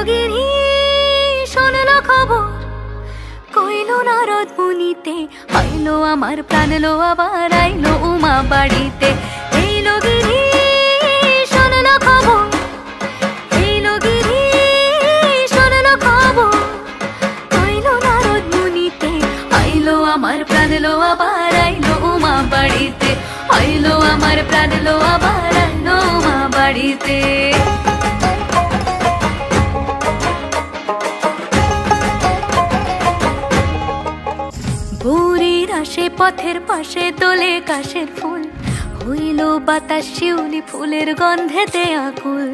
গিরি শোনলো খবর, কইলো নারদ মুনিতে, আইলো আমার প্রাণ লো আবার আইলো উমা বাড়িতে। এইলো গিরি শোনলো খবর, এইলো গিরি শোনলো খবর, কইলো নারদ মুনিতে, আইলো আমার প্রাণ লো আবার আইলো উমা বাড়িতে, আইলো আমার প্রাণ লো আবার আইলো উমা বাড়িতে। ভোরের আসে পথের পাশে তোলে কাশের ফুল, হইল বাতাস শিউলি ফুলের গন্ধেতে আকুল।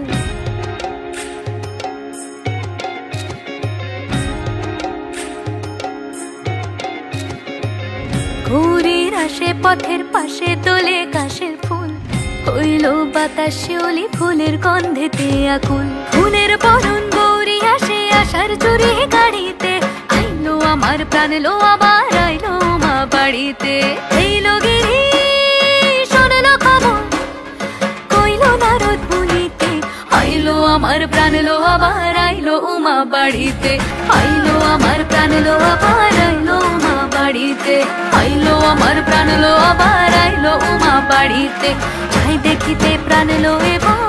ভোরের আসে পথের পাশে তোলে কাশের ফুল, হইল বাতাস শিউলি ফুলের গন্ধেতে আকুল। ফুলের বরণ গৌরী আসে আশার চুরি গাড়িতে, আইলো আমার প্রাণ লো আবার আইলো মা বাড়িতে। এইলো গিরি শোনলো খবর, কইলো নারদ মুনিতে, আইলো আমার প্রাণ লো আবার আইলো উমা বাড়িতে, আইলো আমার প্রাণ লো আবার আইলো উমা বাড়িতে, আইলো আমার প্রাণ লো আবার আইলো উমা বাড়িতে। যাই দেখিতে প্রাণ লো এবার